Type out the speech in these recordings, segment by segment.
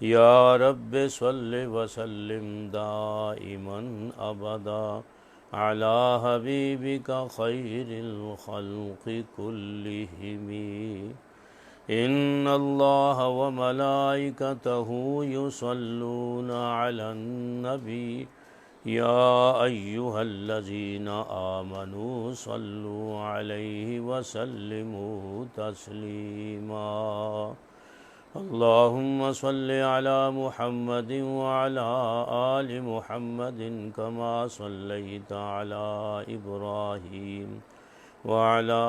या रब सल्लि वसल्लिम दाइमन अबदा अला हबीबिका खैरिल खल्क़ि कुल्लिहिम इन्नल्लाह व मलाइकतहु युसल्लूना अलन नबी या अय्युहल्लज़ीना आमनू सल्लु अलैहि व सल्लिमू तस्लीमा अल्लाहुम्मा सल्लि अला मुहम्मद व अला आलि मुहम्मद कमा सल्लैता अला इब्राहीम व अला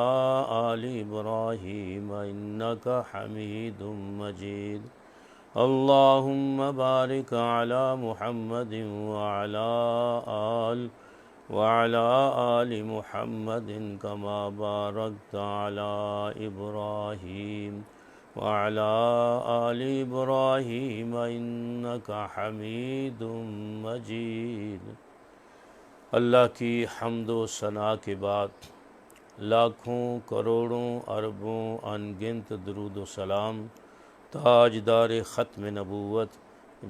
आलि इब्राहीम इन्नका हमीदुम मजीद अल्लाहुम्मा बारिक अला मुहम्मद व अला आलि मुहम्मद कमा बारकता अला इब्राहीम वअला आलि इब्राहीम इन्नका हमीदुम मजीद। अल्लाह की हम्द व सना के बाद लाखों करोड़ों अरबों अनगिनत दरूद व सलाम ताजदार ख़त्म नबूवत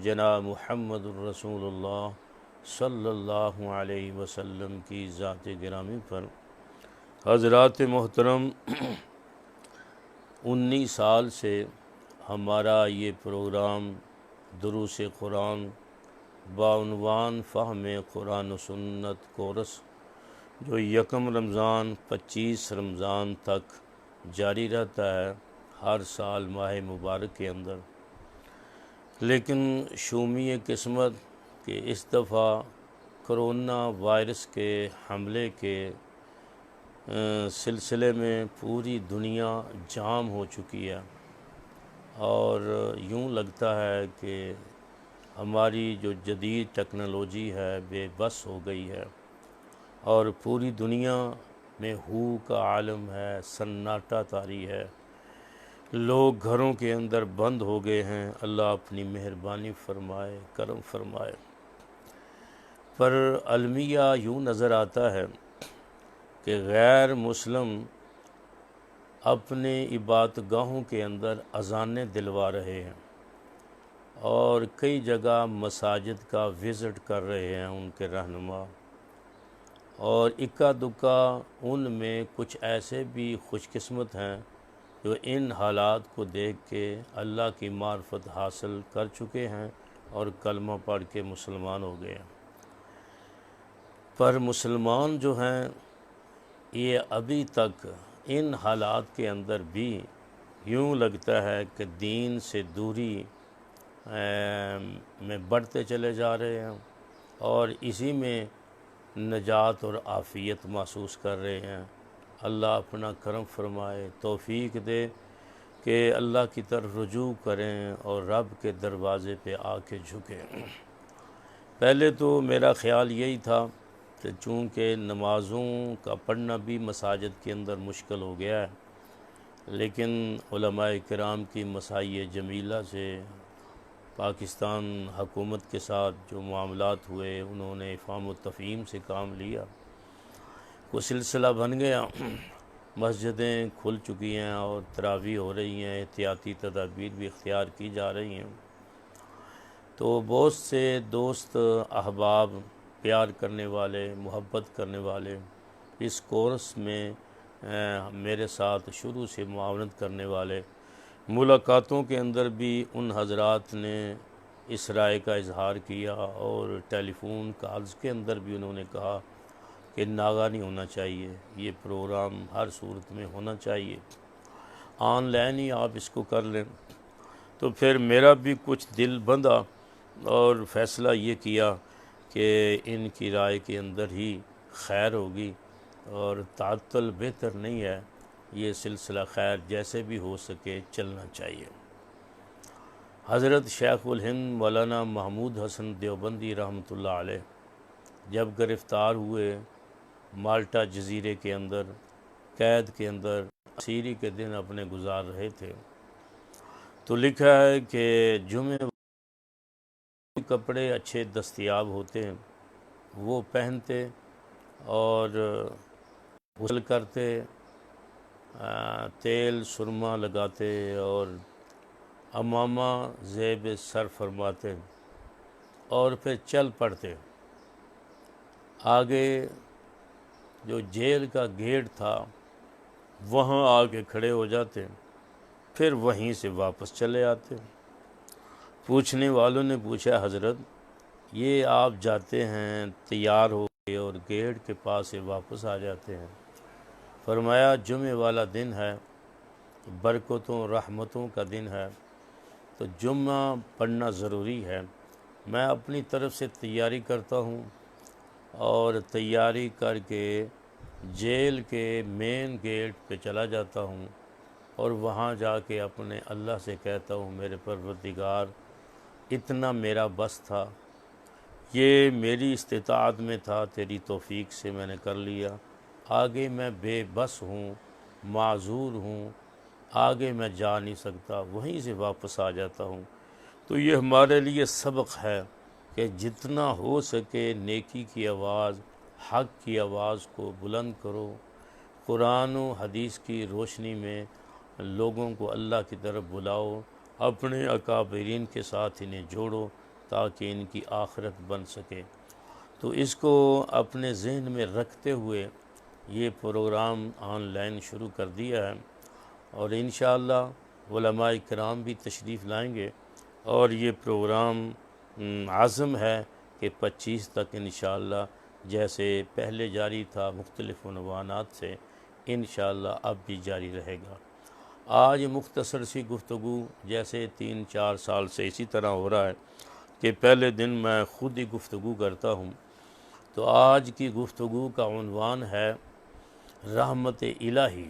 जनाब मुहम्मदुर रसूलुल्लाह सल्लल्लाहु अलैहि वसल्लम की ज़ात गिरामी पर हज़रात मोहतरम 19 साल से हमारा ये प्रोग्राम दुरूस कुरान बाउनवान फ़हम कुरान व सुन्नत कोर्स जो यकम रमज़ान 25 रमज़ान तक जारी रहता है हर साल माह मुबारक के अंदर। लेकिन शूमी किस्मत कि इस दफ़ा कोरोना वायरस के हमले के सिलसिले में पूरी दुनिया जाम हो चुकी है और यूँ लगता है कि हमारी जो जदीद टेक्नोलॉजी है बेबस हो गई है और पूरी दुनिया में हू का आलम है, सन्नाटा तारी है, लोग घरों के अंदर बंद हो गए हैं। अल्लाह अपनी मेहरबानी फरमाए, करम फरमाए। पर अलमिया यूँ नज़र आता है कि गैर मुस्लिम अपने इबादतगाहों के अंदर अज़ानें दिलवा रहे हैं और कई जगह मसाजिद का विज़िट कर रहे हैं उनके रहनुमा, और इक्का दुक्का उनमें कुछ ऐसे भी खुशकिस्मत हैं जो इन हालात को देख के अल्लाह की मार्फत हासिल कर चुके हैं और कलमा पढ़ के मुसलमान हो गए हैं। पर मुसलमान जो हैं ये अभी तक इन हालात के अंदर भी यूँ लगता है कि दीन से दूरी में बढ़ते चले जा रहे हैं और इसी में नजात और आफ़ियत महसूस कर रहे हैं। अल्लाह अपना करम फरमाए, तौफ़ीक दे कि अल्लाह की तरफ रुजू करें और रब के दरवाज़े पे आके झुकें। पहले तो मेरा ख़्याल यही था कि चूँकि नमाज़ों का पढ़ना भी मसाजिद के अंदर मुश्किल हो गया है, लेकिन उलमाए किराम की मसाई जमीला से पाकिस्तान हुकूमत के साथ जो मामलात हुए उन्होंने इफ़ाम व तफ़हीम से काम लिया, कोई सिलसिला बन गया। मस्जिदें खुल चुकी हैं और तरावी हो रही हैं, एहतियाती तदाबीर भी इख्तियार की जा रही हैं। तो बहुत से दोस्त अहबाब, प्यार करने वाले, मोहब्बत करने वाले इस कोर्स में मेरे साथ शुरू से मुआवनत करने वाले, मुलाकातों के अंदर भी उन हज़रात ने इस राय का इजहार किया और टेलीफोन कॉल्स के अंदर भी उन्होंने कहा कि नागा नहीं होना चाहिए, ये प्रोग्राम हर सूरत में होना चाहिए, ऑनलाइन ही आप इसको कर लें। तो फिर मेरा भी कुछ दिल बंधा और फ़ैसला ये किया कि इनकी राय के अंदर ही खैर होगी और तातल बेहतर नहीं है, ये सिलसिला खैर जैसे भी हो सके चलना चाहिए। हज़रत शेखुल हिंद मौलाना महमूद हसन देवबंदी रहमतुल्लाह अलैह जब गिरफ़्तार हुए माल्टा जजीरे के अंदर, कैद के अंदर असीरी के दिन अपने गुजार रहे थे, तो लिखा है कि जुमे कपड़े अच्छे दस्तयाब होते हैं वो पहनते और गुस्ल करते, तेल सुरमा लगाते और अमामा ज़ेब सर फरमाते और फिर चल पड़ते। आगे जो जेल का गेट था वहाँ आके खड़े हो जाते, फिर वहीं से वापस चले आते। पूछने वालों ने पूछा, हज़रत ये आप जाते हैं तैयार हो के और गेट के पास से वापस आ जाते हैं? फरमाया जुमे वाला दिन है, बरकतों रहमतों का दिन है, तो जुम्मा पढ़ना ज़रूरी है। मैं अपनी तरफ से तैयारी करता हूँ और तैयारी करके जेल के मेन गेट पे चला जाता हूँ और वहाँ जाके अपने अल्लाह से कहता हूँ, मेरे परवरदिगार इतना मेरा बस था, ये मेरी इस्तिताअत में था, तेरी तौफीक से मैंने कर लिया, आगे मैं बेबस हूँ, माज़ूर हूँ, आगे मैं जा नहीं सकता, वहीं से वापस आ जाता हूँ। तो ये हमारे लिए सबक है कि जितना हो सके नेकी की आवाज़, हक़ की आवाज़ को बुलंद करो, कुरान व हदीस की रोशनी में लोगों को अल्लाह की तरफ बुलाओ, अपने अकाबरीन के साथ इन्हें जोड़ो ताकि इनकी आखिरत बन सके। तो इसको अपने जहन में रखते हुए ये प्रोग्राम ऑनलाइन शुरू कर दिया है और इंशाअल्लाह उलमाए किराम भी तशरीफ़ लाएंगे और ये प्रोग्राम आज़म है कि 25 तक इंशाअल्लाह जैसे पहले जारी था मुख्तलिफ़ उन्वानात से, इंशाअल्लाह अब भी जारी रहेगा। आज मुख्तसर सी गुफ्तगू जैसे 3-4 साल से इसी तरह हो रहा है कि पहले दिन मैं ख़ुद ही गुफ्तगू करता हूँ। तो आज की गुफ्तगू का उन्वान है रहमत इलाही,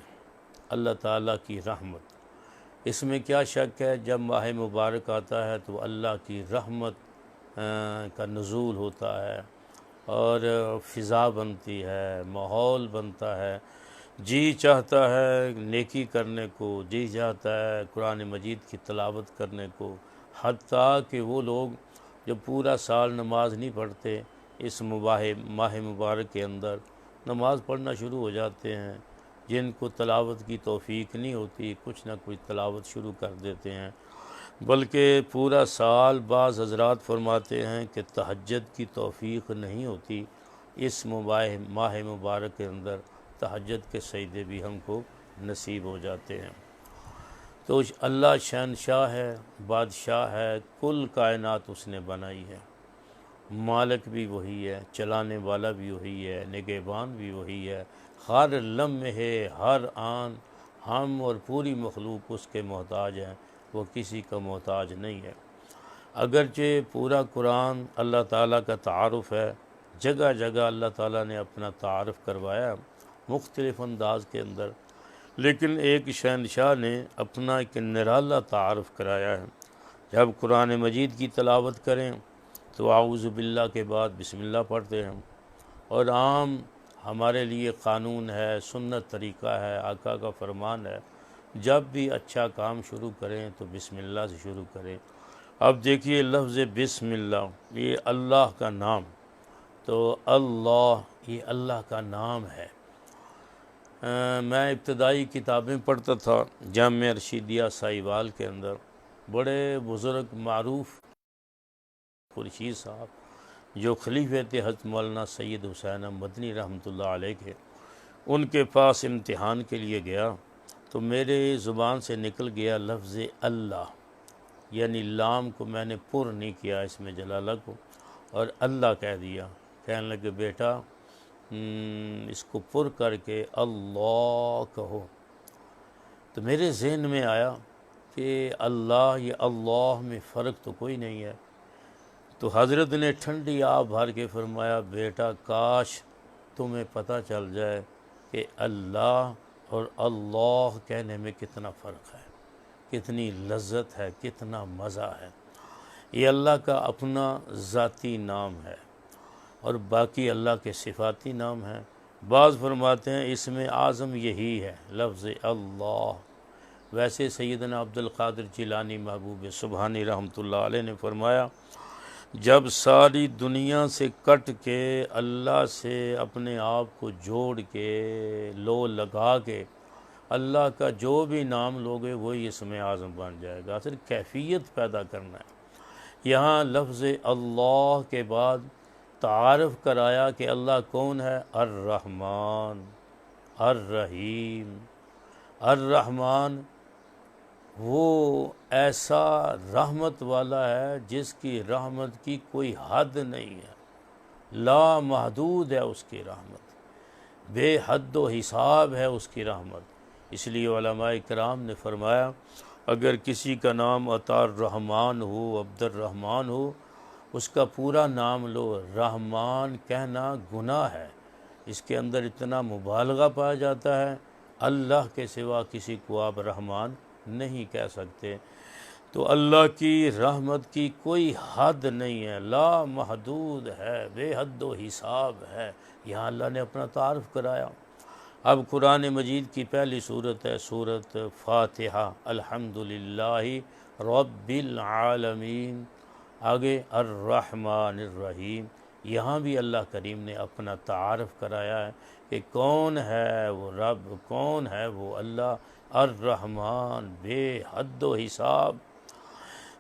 अल्लाह ताला की रहमत। इसमें क्या शक है, जब माह मुबारक आता है तो अल्लाह की रहमत का नुज़ूल होता है और फ़िज़ा बनती है, माहौल बनता है, जी चाहता है नेकी करने को, जी चाहता है कुरान मजीद की तिलावत करने को। हत्ता कि वो लोग जो पूरा साल नमाज नहीं पढ़ते, इस माह मुबारक के अंदर नमाज पढ़ना शुरू हो जाते हैं। जिनको तलावत की तौफ़ीक नहीं होती, कुछ ना कुछ तलावत शुरू कर देते हैं, बल्कि पूरा साल बाज़ हज़रात फरमाते हैं कि तहज्जुद की तौफ़ीक नहीं होती। इस माह मुबारक के अंदर तहज्जुद के सजदे भी हमको नसीब हो जाते हैं। तो अल्लाह शहनशाह है, बादशाह है, कुल कायनात उसने बनाई है, मालिक भी वही है, चलाने वाला भी वही है, निगहबान भी वही है। हर लम्हे हर आन हम और पूरी मखलूक उसके मोहताज हैं, वो किसी का मोहताज नहीं है। अगरचे पूरा कुरान अल्लाह ताला का तारुफ़ है, जगह जगह अल्लाह ताला ने अपना तारुफ़ करवाया मुख्तलिफ़ अंदाज के अंदर, लेकिन एक शहनशाह ने अपना एक निराला तारुफ़ कराया है। जब कुरान मजीद की तिलावत करें तो आऊज़ु बिल्लाह के बाद बिस्मिल्लाह पढ़ते हैं और आम हमारे लिए क़ानून है, सुन्नत तरीक़ा है, आका का फरमान है, जब भी अच्छा काम शुरू करें तो बिस्मिल्लाह से शुरू करें। अब देखिए लफ्ज़ बिस्मिल्लाह, ये अल्लाह का नाम, तो अल्लाह ये अल्लाह का नाम है। मैं इब्तदाई किताबें पढ़ता था जामिया रशीदिया साहिवाल के अंदर, बड़े बुज़ुर्ग मारूफ़ खुर्शीद साहब जो खलीफे थे हज़रत मौलाना सैयद हुसैन मदनी रहमतुल्लाह अलैह के, उनके पास इम्तिहान के लिए गया तो मेरे ज़ुबान से निकल गया लफ्ज़ अल्लाह। यानी लाम को मैंने पुर नहीं किया इसमें जलाला को, और अल्लाह कह दिया। कहने लगे बेटा इसको पुर करके अल्लाह कहो। तो मेरे जहन में आया कि अल्लाह या अल्लाह में फ़र्क तो कोई नहीं है। तो हज़रत ने ठंडी आब भर के फरमाया बेटा काश तुम्हें पता चल जाए कि अल्लाह और अल्लाह कहने में कितना फ़र्क है, कितनी लज्जत है, कितना मज़ा है। ये अल्लाह का अपना ज़ाती नाम है और बाकी अल्लाह के सिफ़ाती नाम हैं। बाज़ फरमाते हैं इसमें आज़म यही है लफ्ज़ अल्लाह। वैसे सैयदना अब्दुल क़ादिर जिलानी महबूब सुबहानी रहमतुल्लाह अलैह ने फरमाया जब सारी दुनिया से कट के अल्लाह से अपने आप को जोड़ के लो लगा के अल्लाह का जो भी नाम लोगे वही इसमें आज़म बन जाएगा। सिर्फ कैफियत पैदा करना है। यहाँ लफ्ज़ अल्लाह के बाद तारफ़ कराया कि अल्लाह कौन है, अर्रहमान अर्रहीम। अर्रहमान वो ऐसा रहमत वाला है जिसकी रहमत की कोई हद नहीं है, ला महदूद है उसकी रहमत, बेहद व हिसाब है उसकी रहमत। इसलिए उलमाए किराम ने फरमाया अगर किसी का नाम अतार रहमान हो, अब्दुर्रहमान हो, उसका पूरा नाम लो। रहमान कहना गुनाह है, इसके अंदर इतना मुबालगा पाया जाता है। अल्लाह के सिवा किसी को आप रहमान नहीं कह सकते। तो अल्लाह की रहमत की कोई हद नहीं है, ला महदूद है, बेहद व हिसाब है। यहाँ अल्लाह ने अपना तारफ़ कराया। अब कुरान मजीद की पहली सूरत है सूरत फ़ातिहा, अल्हम्दुलिल्लाहि रब्बिल आलमीन। आगे अर्रहमानिर्रहीम। यहाँ भी अल्लाह करीम ने अपना तारफ़ कराया है कि कौन है वो रब, कौन है वो अल्लाह। अर्रहमान बेहद व हिसाब,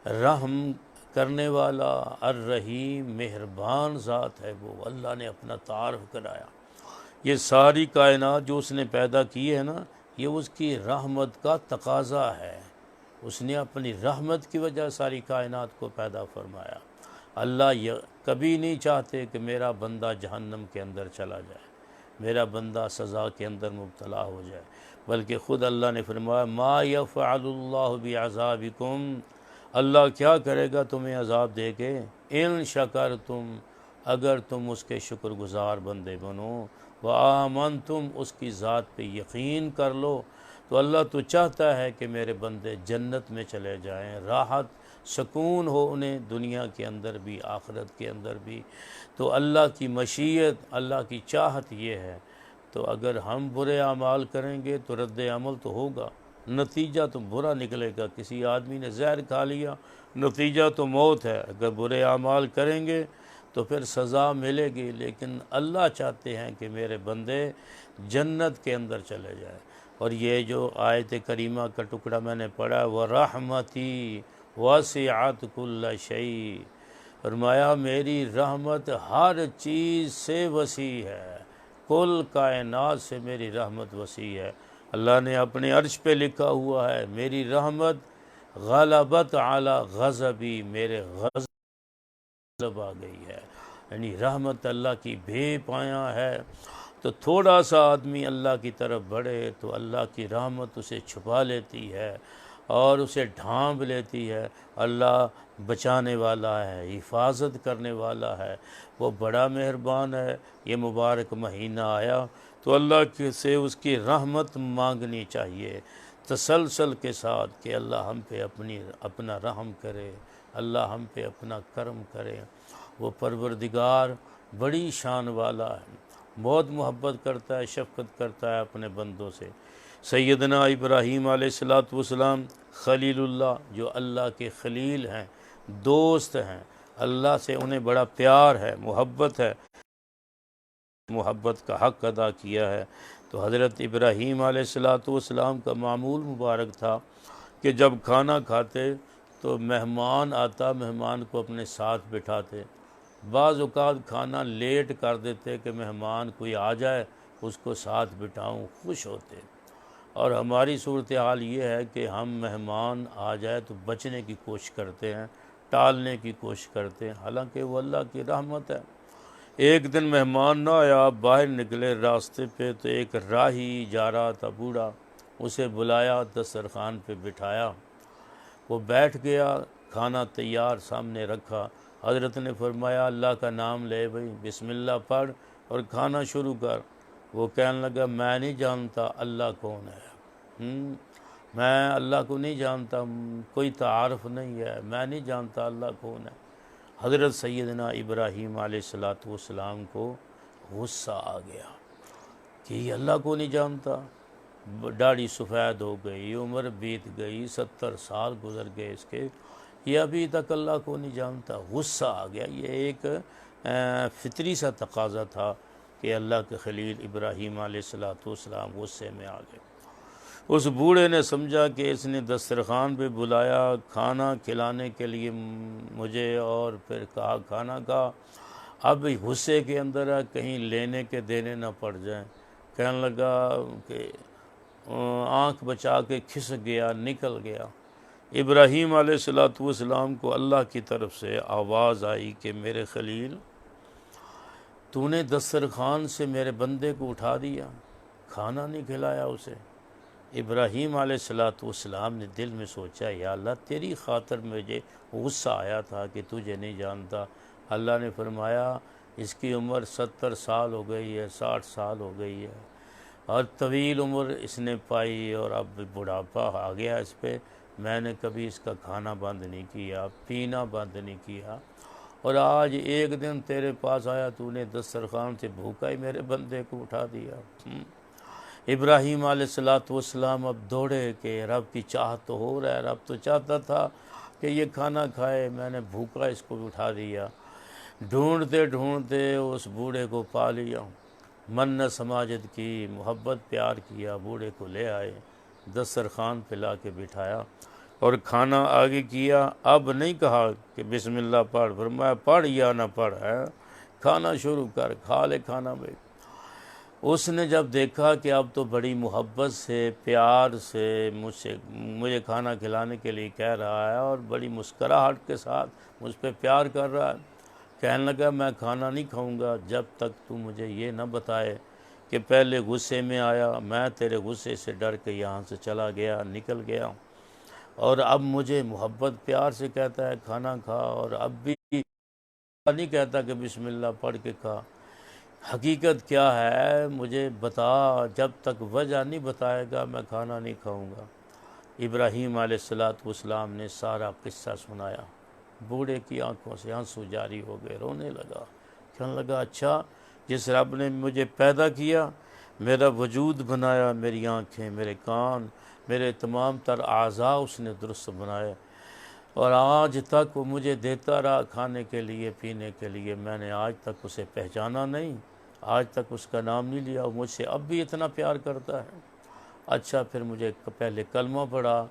रहम करने वाला। अर्रहीम मेहरबान ज़ात है वो, अल्लाह ने अपना तारफ़ कराया। ये सारी कायनात जो उसने पैदा की है ना, ये उसकी रहमत का तकाज़ा है। उसने अपनी रहमत की वजह सारी कायनात को पैदा फरमाया। अल्लाह कभी नहीं चाहते कि मेरा बंदा जहन्नम के अंदर चला जाए, मेरा बंदा सज़ा के अंदर मुब्तला हो जाए, बल्कि ख़ुद अल्लाह ने फरमाया मा यफ़अलुल्लाहु बिअज़ाबिकुम, अल्लाह क्या करेगा तुम्हें अज़ाब दे के, इन शकर तुम, अगर तुम उसके शुक्रगुज़ार बंदे बनो, व आमन तुम, उसकी ज़ात पे यकीन कर लो। तो अल्लाह तो चाहता है कि मेरे बंदे जन्नत में चले जाएं, राहत सुकून हो उन्हें दुनिया के अंदर भी आखिरत के अंदर भी। तो अल्लाह की मशीयत, अल्लाह की चाहत ये है। तो अगर हम बुरे अमाल करेंगे तो रद्द अमल तो होगा, नतीजा तो बुरा निकलेगा। किसी आदमी ने जहर खा लिया, नतीजा तो मौत है। अगर बुरे अमाल करेंगे तो फिर सज़ा मिलेगी, लेकिन अल्लाह चाहते हैं कि मेरे बंदे जन्नत के अंदर चले जाए। और ये जो आयत करीमा का टुकड़ा मैंने पढ़ा, व रहमती वसिअत कुल्ल शै, फरमाया मेरी रहमत हर चीज़ से वसी है, कुल कायनात से मेरी रहमत वसी है। अल्लाह ने अपने अर्श पे लिखा हुआ है मेरी रहमत गलबत आला गज़बी, मेरे गज़ब आ गई है। यानी रहमत अल्लाह की बेपाया है। तो थोड़ा सा आदमी अल्लाह की तरफ बढ़े तो अल्लाह की रहमत उसे छुपा लेती है और उसे ढांप लेती है। अल्लाह बचाने वाला है, हिफाजत करने वाला है, वो बड़ा मेहरबान है। ये मुबारक महीना आया तो अल्लाह के से उसकी रहमत मांगनी चाहिए तसलसल के साथ कि अल्लाह हम पे अपना रहम करे, अल्लाह हम पे अपना करम करे। वो परवरदिगार बड़ी शान वाला है, बहुत मोहब्बत करता है, शफ़क़त करता है अपने बंदों से। सैयदना इब्राहीम अलैहिस्सलाम खलीलुल्लाह, जो अल्लाह के खलील हैं, दोस्त हैं, अल्लाह से उन्हें बड़ा प्यार है, मोहब्बत है, मोहब्बत का हक़ अदा किया है। तो हज़रत इब्राहीम अलैहिस्सलाम का मामूल मुबारक था कि जब खाना खाते तो मेहमान आता, मेहमान को अपने साथ बिठाते। बाज़ औक़ात खाना लेट कर देते कि मेहमान कोई आ जाए उसको साथ बिठाऊं, खुश होते। और हमारी सूरत हाल ये है कि हम मेहमान आ जाए तो बचने की कोशिश करते हैं, टालने की कोशिश करते हैं, हालांकि वो अल्लाह की रहमत है। एक दिन मेहमान ना आया, बाहर निकले रास्ते पे तो एक राही जा रहा था बूढ़ा, उसे बुलाया, दस्तरखान पे बिठाया, वो बैठ गया, खाना तैयार सामने रखा। हज़रत ने फरमाया अल्लाह का नाम ले भाई, बिस्मिल्लाह पढ़ और खाना शुरू कर। वो कहने लगा मैं नहीं जानता अल्लाह कौन है, मैं अल्लाह को नहीं जानता, कोई तारफ़ नहीं है, मैं नहीं जानता अल्लाह कौन है। हज़रत सैयदना इब्राहीम अलैहिस्सलाम को गुस्सा आ गया कि ये अल्लाह को नहीं जानता। दाढ़ी सफ़ेद हो गई, उम्र बीत गई, 70 साल गुजर गए इसके, ये अभी तक अल्लाह को नहीं जानता। गुस्सा आ गया। ये एक फितरी सा तकाजा था कि अल्लाह के खलील इब्राहीम अलैहिस्सलाम गुस्से में आ गए। उस बूढ़े ने समझा कि इसने दस्तरखान पे बुलाया खाना खिलाने के लिए मुझे, और फिर कहा खाना खा। अब गुस्से के अंदर कहीं लेने के देने ना पड़ जाए। कहने लगा कि आँख बचा के खिसक गया, निकल गया। इब्राहीम अलैहिस्सलाम को अल्लाह की तरफ से आवाज़ आई कि मेरे खलील, तूने दस्तरखान से मेरे बंदे को उठा दिया, खाना नहीं खिलाया उसे। इब्राहीम अलैहिस्सलाम ने दिल में सोचा या अल्लाह तेरी खातर मुझे गुस्सा आया था कि तुझे नहीं जानता। अल्लाह ने फरमाया इसकी उम्र 70 साल हो गई है, 60 साल हो गई है और तवील उम्र इसने पाई और अब बुढ़ापा आ गया इस पर। मैंने कभी इसका खाना बंद नहीं किया, पीना बंद नहीं किया, और आज एक दिन तेरे पास आया, तूने दस्तरखान से भूखा ही मेरे बंदे को उठा दिया। इब्राहीम अलैहिस्सलाम अब दौड़े कि रब की चाहत तो हो रहा है, रब तो चाहता था कि ये खाना खाए, मैंने भूखा इसको उठा दिया। ढूंढते ढूंढते उस बूढ़े को पा लिया, मन्नत समाजत की, मोहब्बत प्यार किया, बूढ़े को ले आए, दस्तरखान पे ला के बिठाया और खाना आगे किया। अब नहीं कहा कि बिस्मिल्लाह पढ़, फरमाया पढ़ या ना पढ़ है, खाना शुरू कर, खा ले खाना में। उसने जब देखा कि अब तो बड़ी मोहब्बत से प्यार से मुझे खाना खिलाने के लिए कह रहा है और बड़ी मुस्कराहट के साथ मुझ पर प्यार कर रहा है, कहने लगा मैं खाना नहीं खाऊंगा जब तक तू मुझे ये ना बताए कि पहले गुस्से में आया, मैं तेरे गुस्से से डर के यहाँ से चला गया, निकल गया, और अब मुझे मोहब्बत प्यार से कहता है खाना खा, और अब भी नहीं कहता कि बिस्मिल्लाह पढ़ के खा। हकीकत क्या है मुझे बता, जब तक वजह नहीं बताएगा मैं खाना नहीं खाऊंगा। इब्राहीम अलैहिस्सलाम ने सारा किस्सा सुनाया। बूढ़े की आंखों से आंसू जारी हो गए, रोने लगा, कहने लगा अच्छा, जिस रब ने मुझे पैदा किया, मेरा वजूद बनाया, मेरी आंखें, मेरे कान, मेरे तमाम तर आज़ा उसने दुरुस्त बनाए, और आज तक वो मुझे देता रहा खाने के लिए, पीने के लिए, मैंने आज तक उसे पहचाना नहीं, आज तक उसका नाम नहीं लिया, मुझसे अब भी इतना प्यार करता है। अच्छा फिर मुझे पहले कलमा पढ़ा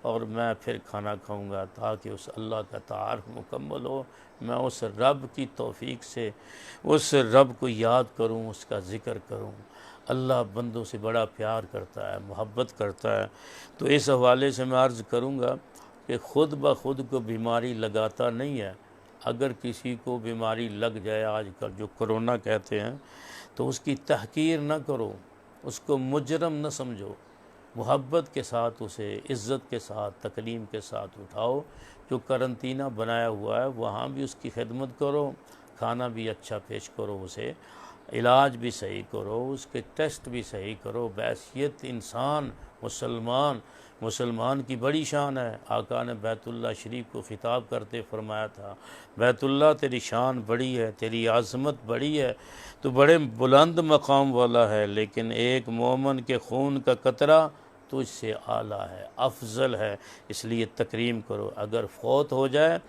और मैं फिर खाना खाऊंगा ताकि उस अल्लाह का तारुफ मुकम्मल हो, मैं उस रब की तौफीक से उस रब को याद करूं, उसका ज़िक्र करूं। अल्लाह बंदों से बड़ा प्यार करता है, मोहब्बत करता है। तो इस हवाले से मैं अर्ज़ करूंगा कि ख़ुद ब खुद को बीमारी लगाता नहीं है। अगर किसी को बीमारी लग जाए, आजकल जो कोरोना कहते हैं, तो उसकी तहकीर न करो, उसको मुजरम न समझो, मोहब्बत के साथ उसे इज़्ज़त के साथ तकरीम के साथ उठाओ। जो करंतना बनाया हुआ है वहाँ भी उसकी खिदमत करो, खाना भी अच्छा पेश करो, उसे इलाज भी सही करो, उसके टेस्ट भी सही करो। बैसियत इंसान मुसलमान की बड़ी शान है। आका ने बैतुल्लाह शरीफ को ख़िताब करते फरमाया था, बैतुल्लाह तेरी शान बड़ी है, तेरी आज़मत बड़ी है, तो बड़े बुलंद मकाम वाला है, लेकिन एक मोमन के खून का कतरा तुझसे आला है, अफजल है, इसलिए तकरीम करो। अगर फौत हो जाए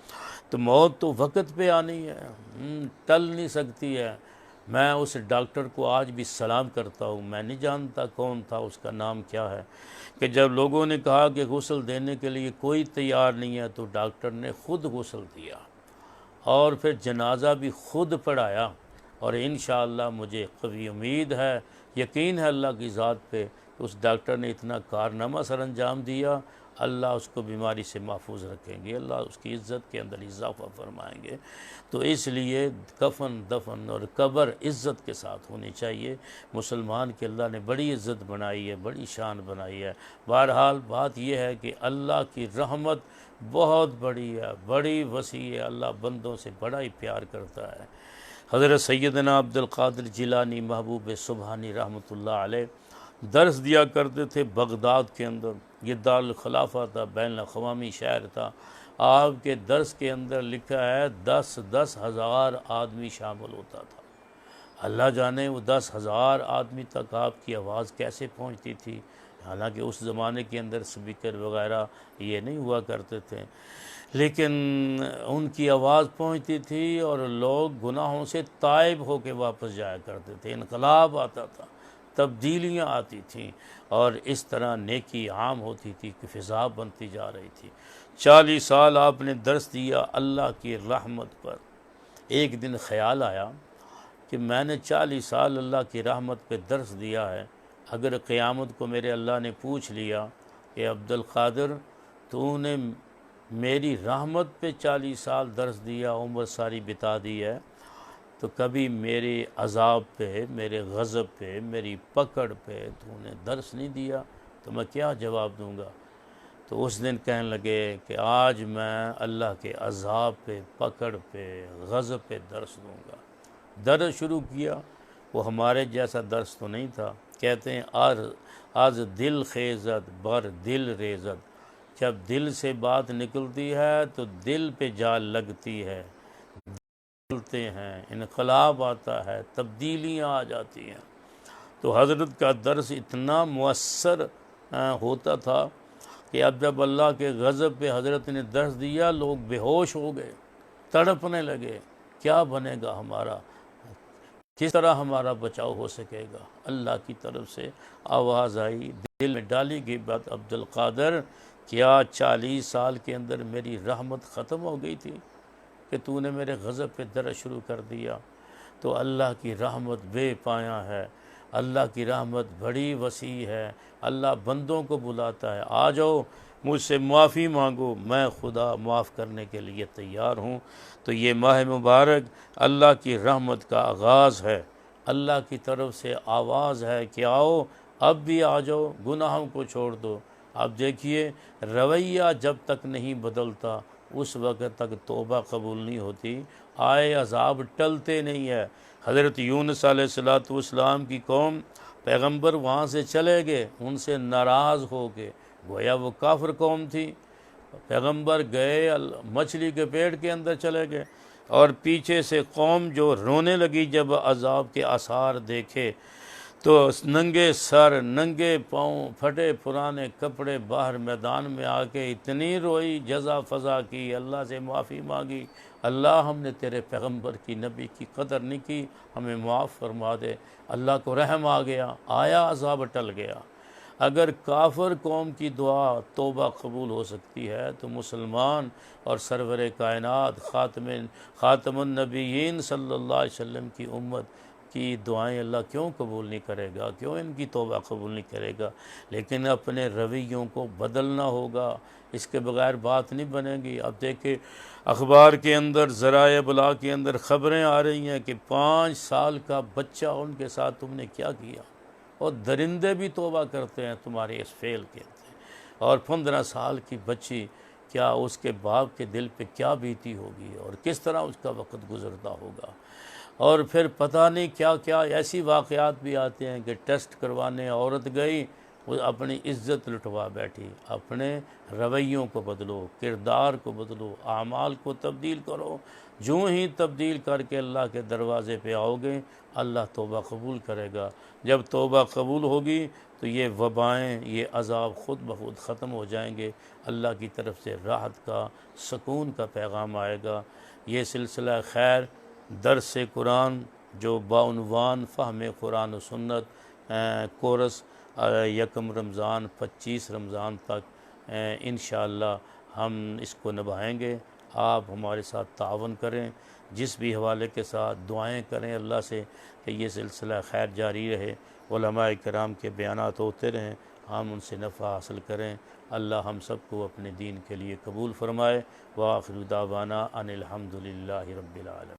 तो मौत तो वक्त पे आनी है, टल नहीं सकती है। मैं उस डॉक्टर को आज भी सलाम करता हूँ, मैं नहीं जानता कौन था, उसका नाम क्या है, कि जब लोगों ने कहा कि गुस्ल देने के लिए कोई तैयार नहीं है, तो डॉक्टर ने ख़ुद गुस्ल दिया और फिर जनाजा भी ख़ुद पढ़ाया। और इंशाअल्लाह मुझे कवी उम्मीद है, यकीन है अल्लाह की ज़ात पे तो उस डॉक्टर ने इतना कारनामा सर अंजाम दिया, अल्लाह उसको बीमारी से महफूज रखेंगे, अल्लाह उसकी इज़्ज़त के अंदर इजाफ़ा फरमाएंगे। तो इसलिए कफन दफन और कब्र इज़्ज़त के साथ होनी चाहिए। मुसलमान की अल्लाह ने बड़ी इज़्ज़त बनाई है, बड़ी शान बनाई है। बहरहाल बात यह है कि अल्लाह की रहमत बहुत बड़ी है, बड़ी वसी है, अल्लाह बंदों से बड़ा ही प्यार करता है। हज़रत सैयदना अब्दुल क़ादिर जिलानी महबूब सुबहानी रहमतुल्लाह अलैह दर्स दिया करते थे बगदाद के अंदर। ये दारुल खिलाफा था, बैन अक़वामी शहर था। आपके दर्स के अंदर लिखा है 10-10 हज़ार आदमी शामिल होता था। अल्लाह जाने वो 10,000 आदमी तक आपकी आवाज़ कैसे पहुंचती थी। हालांकि उस ज़माने के अंदर स्पीकर वगैरह ये नहीं हुआ करते थे, लेकिन उनकी आवाज़ पहुंचती थी और लोग गुनाहों से ताइब होकर वापस जाया करते थे। इनकलाब आता था, तब्दीलियाँ आती थीं और इस तरह नेकी आम होती थी कि फ़िज़ा बनती जा रही थी। 40 साल आपने दर्स दिया अल्लाह की रहमत पर। एक दिन ख्याल आया कि मैंने 40 साल अल्लाह की रहमत पे दर्स दिया है, अगर क़यामत को मेरे अल्लाह ने पूछ लिया कि अब्दुल क़ादिर तूने मेरी रहमत पे 40 साल दर्स दिया, उम्र सारी बिता दी है, तो कभी मेरे अज़ाब पे, मेरे गज़ब पे, मेरी पकड़ पे तूने दर्स नहीं दिया, तो मैं क्या जवाब दूँगा। तो उस दिन कहने लगे कि आज मैं अल्लाह के अज़ाब पे, पकड़ पे, गज़ब पे दर्स दूँगा। दर्स शुरू किया। वो हमारे जैसा दर्स तो नहीं था। कहते हैं आज दिल खेज़त बर दिल रेज़त, जब दिल से बात निकलती है तो दिल पे जाल लगती है, चलते हैं, इनकलाब आता है, तब्दीलियाँ आ जाती हैं। तो हज़रत का दर्स इतना मुअस्सर होता था कि अब जब अल्लाह के गज़ब पे हज़रत ने दर्स दिया, लोग बेहोश हो गए, तड़पने लगे, क्या बनेगा हमारा, किस तरह हमारा बचाव हो सकेगा। अल्लाह की तरफ से आवाज़ आई, दिल में डाली गई बात, अब्दुल क़ादिर क्या 40 साल के अंदर मेरी रहमत ख़त्म हो गई थी कि तूने मेरे गज़ब पे दर्स शुरू कर दिया। तो अल्लाह की रहमत बेपाया है, अल्लाह की रहमत बड़ी वसी है। अल्लाह बंदों को बुलाता है, आ जाओ मुझसे माफ़ी मांगो, मैं खुदा माफ़ करने के लिए तैयार हूँ। तो ये माह मुबारक अल्लाह की रहमत का आगाज़ है, अल्लाह की तरफ से आवाज़ है कि आओ अब भी आ जाओ, गुनाहों को छोड़ दो। अब देखिए रवैया जब तक नहीं बदलता उस वक़्त तक तौबा कबूल नहीं होती, आए अज़ाब टलते नहीं है। हज़रत यूनुस अलैहिस्सलाम की कौम, पैगंबर वहाँ से चले गए, उनसे नाराज़ हो के, गोया वो काफिर कौम थी। पैगंबर गए, मछली के पेट के अंदर चले गए और पीछे से कौम जो रोने लगी जब अज़ाब के आसार देखे, तो नंगे सर, नंगे पाँव, फटे पुराने कपड़े बाहर मैदान में आके इतनी रोई, जज़ा फ़ज़ा की, अल्लाह से माफ़ी मांगी, अल्लाह हमने तेरे पैगंबर की, नबी की कदर नहीं की, हमें माफ़ फरमा दे। अल्लाह को रहम आ गया, आया अज़ाब टल गया। अगर काफिर कौम की दुआ तौबा कबूल हो सकती है तो मुसलमान और सरवर कायनात ख़ातमुन नबीयीन सल्लल्लाहु अलैहि वसल्लम की उम्मत की दुआएं अल्लाह क्यों कबूल नहीं करेगा, क्यों इनकी तौबा कबूल नहीं करेगा। लेकिन अपने रवैयों को बदलना होगा, इसके बगैर बात नहीं बनेगी। अब देखिए अखबार के अंदर, ज़राए इब्लाग के अंदर ख़बरें आ रही हैं कि 5 साल का बच्चा, उनके साथ तुमने क्या किया, और दरिंदे भी तौबा करते हैं तुम्हारे इस फेल के। और 15 साल की बच्ची, क्या उसके बाप के दिल पे क्या बीती होगी और किस तरह उसका वक़्त गुज़रता होगा। और फिर पता नहीं क्या क्या ऐसी वाक़यात भी आते हैं कि टेस्ट करवाने औरत गई, वो अपनी इज़्ज़त लुटवा बैठी। अपने रवैयों को बदलो, किरदार को बदलो, आमाल को तब्दील करो। जो ही तब्दील करके अल्लाह के दरवाज़े पे आओगे, अल्लाह तौबा कबूल करेगा। जब तौबा कबूल होगी तो ये वबाएँ, ये अज़ाब ख़ुद ब खुद ख़त्म हो जाएंगे। अल्लाह की तरफ से राहत का, सुकून का पैगाम आएगा। ये सिलसिला खैर दर्स कुरान जो बाउनवान फ़हम कुरान व सुन्नत कोरस यकम रमज़ान 25 रमज़ान तक इंशाअल्लाह हम इसको निभाएंगे। आप हमारे साथ तावन करें। जिस भी हवाले के साथ दुआएं करें अल्लाह से कि ये सिलसिला खैर जारी रहे, उलमाए किराम के बयानात होते रहें, हम उनसे नफ़ा हासिल करें। अल्लाह हम सबको अपने दीन के लिए कबूल फ़रमाए। व आखिर दावाना अनिल हम्दुलिल्लाहि रब्बिल आलमीन।